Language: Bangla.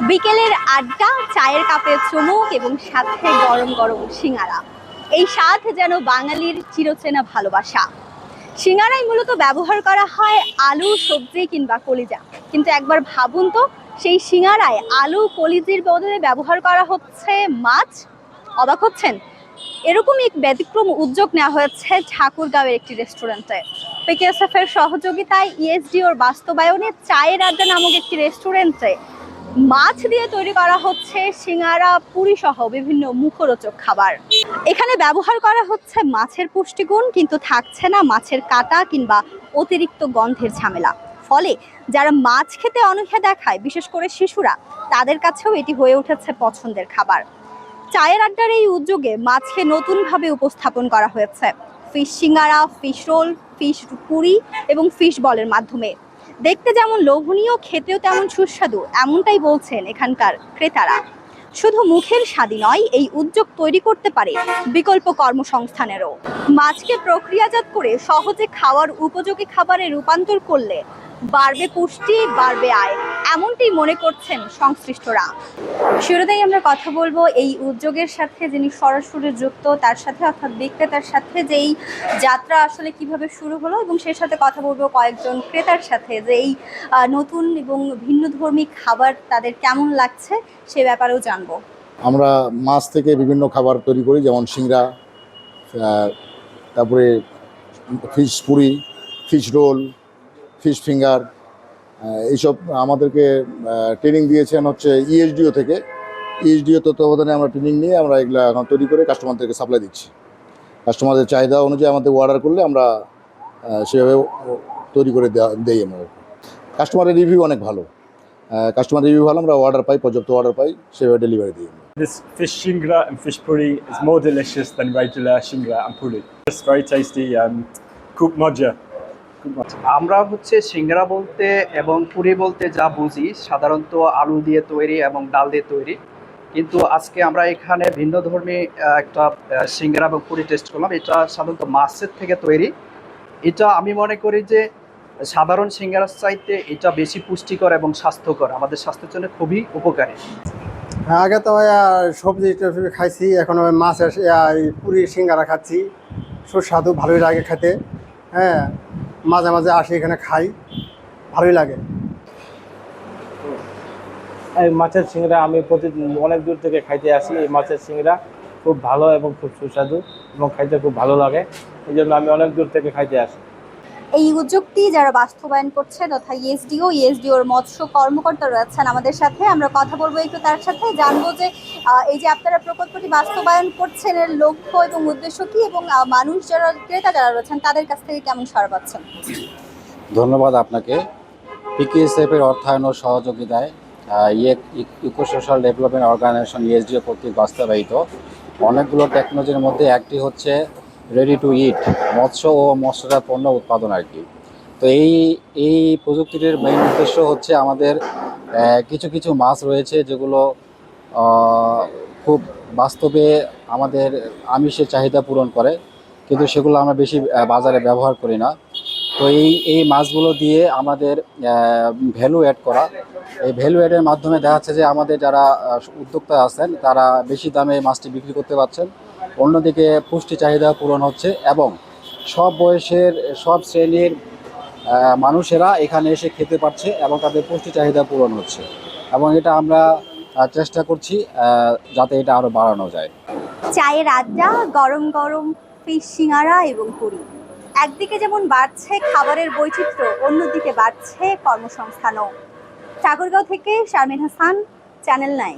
বিকেলের আড্ডা, চায়ের কাপে চুমুক এবং সাথে গরম গরম সিঙ্গারা। এই স্বাদ যেন বাঙালির চিরচেনা ভালোবাসা। সিঙ্গারায় মূলত ব্যবহার করা হয় আলু, সবজি কিংবা কলিজা, কিন্তু একবার ভাবুন তো, সেই সিঙ্গারায় আলু কলিজির বদলে ব্যবহার করা হচ্ছে মাছ। অবাক হচ্ছেন? এরকমই এক ব্যতিক্রম উদ্যোগ নেওয়া হয়েছে ঠাকুরগাঁওয়ের একটি রেস্টুরেন্টে। পিকেএসএফ এর সহযোগিতায় ইএসডিওর বাস্তবায়নে চায়ের আড্ডা নামক একটি রেস্টুরেন্টে মাছ দিয়ে তৈরি করা হচ্ছে সিঙ্গারা, পুরি সহ বিভিন্ন মুখরোচক খাবার। এখানে ব্যবহার করা হচ্ছে মাছের পুষ্টিগুণ, কিন্তু থাকছে না মাছের কাঁটা কিংবা অতিরিক্ত গন্ধের ঝামেলা। ফলে যারা মাছ খেতে অনীহা দেখায়, বিশেষ করে শিশুরা, তাদের কাছেও এটি হয়ে উঠেছে পছন্দের খাবার। চায়ের আড্ডার এই উদ্যোগে মাছকে নতুনভাবে উপস্থাপন করা হয়েছে ফিশ সিঙ্গারা, ফিশ রোল, ফিশ পুরি এবং ফিশ বলের মাধ্যমে। দেখতে যেমন লোভনীয়, খেতেও তেমন সুস্বাদু, এমনটাই বলছেন এখানকার ক্রেতারা। শুধু মুখের স্বাদই নয়, এই উদ্যোগ তৈরি করতে পারে বিকল্প কর্মসংস্থানেরও। মাছকে প্রক্রিয়াজাত করে সহজে খাওয়ার উপযোগী খাবারে রূপান্তর করলে বাড়বে পুষ্টি, বাড়বে আয়, এমনটাই মনে করছেন সংশ্লিষ্টরা। শুরুতেই আমরা কথা বলবো এই উদ্যোগের সাথে, যিনি সরাসরি যুক্ত তার সাথে, অর্থাৎ বিক্রেতার সাথে, যে এই যাত্রা আসলে কিভাবে শুরু হলো, এবং সেই সাথে কথা বলবো কয়েকজন ক্রেতার সাথে, যে এই নতুন এবং ভিন্নধর্মী খাবার তাদের কেমন লাগছে সে ব্যাপারেও জানবো। আমরা মাছ থেকে বিভিন্ন খাবার তৈরি করি, যেমন সিংড়া, তারপরে fish Puri, fish role, fish finger. এইসব আমাদেরকে ট্রেনিং দিয়েছেন হচ্ছে ইএসডিও থেকে। ইএসডিও তত্ত্বাবধানে আমরা ট্রেনিং নিয়ে আমরা এগুলো এখন তৈরি করে কাস্টমারদেরকে সাপ্লাই দিচ্ছি। কাস্টমারদের চাহিদা অনুযায়ী আমাদের অর্ডার করলে আমরা সেভাবে তৈরি করে দেই। আমরা কাস্টমারের রিভিউ অনেক ভালো, কাস্টমার রিভিউ ভালো, আমরা অর্ডার পাই, পর্যাপ্ত অর্ডার পাই, সেভাবে ডেলিভারি দিই। This fish shingra and fish puri is more delicious than regular shingra and puri. It's very tasty. Cook moja. আমরা হচ্ছে সিঙ্গারা বলতে এবং পুরি বলতে যা বুঝি সাধারণত আলু দিয়ে তৈরি এবং ডাল দিয়ে তৈরি, কিন্তু আজকে আমরা এখানে ভিন্নধর্মী একটা সিঙ্গারা এবং পুরি টেস্ট করলাম। এটা সাধারণত মাছের থেকে তৈরি। এটা আমি মনে করি যে সাধারণ সিঙ্গারার চাইতে এটা বেশি পুষ্টিকর এবং স্বাস্থ্যকর, আমাদের স্বাস্থ্যের জন্য খুবই উপকারী। আগে তো সবজি টবজি খাইছি, এখন ওই মাছের পুরি সিঙ্গারা খাচ্ছি, সুস্বাদু, ভালোই লাগে খেতে। হ্যাঁ, মাঝে মাঝে আসি এখানে খাই, ভালোই লাগে। এই মাছের সিঙ্গড়া আমি প্রতিদিন অনেক দূর থেকে খাইতে আসি। এই মাছের সিঙ্গড়া খুব ভালো এবং খুব সুস্বাদু এবং খাইতে খুব ভালো লাগে, এই জন্য আমি অনেক দূর থেকে খাইতে আসি। এই উদ্যোগটি যারা বাস্তবায়ন করছে তথা ইএসডিওর মৎস্য কর্মকর্তা রয়েছেন আমাদের সাথে, আমরা কথা বলবো একটু তার সাথে, জানবো যে এই যে আপনারা প্রকল্পটি বাস্তবায়ন করছেন এর লক্ষ্য এবং উদ্দেশ্য কি, এবং মানুষ যারা ক্রেতা যারা রয়েছেন তাদের কাছ থেকে কেমন সাড়া পাচ্ছেন। ধন্যবাদ আপনাকে। পিকেএসএফ এর অর্থায়ন ও সহযোগিতায় eco social development organization ESDO কর্তৃক বাস্তবায়িত অনেকগুলো টেকনোলজির মধ্যে একটি হচ্ছে রেডি টু ইট মৎস্য ও মৎস্যজাত পণ্য উৎপাদন আর কি। তো এই প্রযুক্তিটির মেইন উদ্দেশ্য হচ্ছে আমাদের কিছু কিছু মাছ রয়েছে যেগুলো খুব বাস্তবে আমাদের আমিষের চাহিদা পূরণ করে, কিন্তু সেগুলো আমরা বেশি বাজারে ব্যবহার করি না। তো এই মাছগুলো দিয়ে আমাদের ভ্যালু অ্যাড করা, এই ভ্যালু অ্যাডের মাধ্যমে দেখা যাচ্ছে যে আমাদের যারা উদ্যোক্তা আছেন তারা বেশি দামে মাছটি বিক্রি করতে পারছেন, অন্যদিকে পুষ্টি চাহিদা পূরণ হচ্ছে এবং সব বয়সের সব শ্রেণীর মানুষেরা এখানে এসে খেতে পারছে এবং তাদের পুষ্টি চাহিদা পূরণ হচ্ছে, এবং এটা আমরা চেষ্টা করছি যাতে এটা আরও বাড়ানো যায়। চায়ের আড্ডা, গরম গরম ফিশ সিঙ্গারা এবং পুরি, একদিকে যেমন বাড়ছে খাবারের বৈচিত্র্য, অন্যদিকে বাড়ছে কর্মসংস্থানও। ঠাকুরগাঁও থেকে শারমিন হাসান, চ্যানেল 9।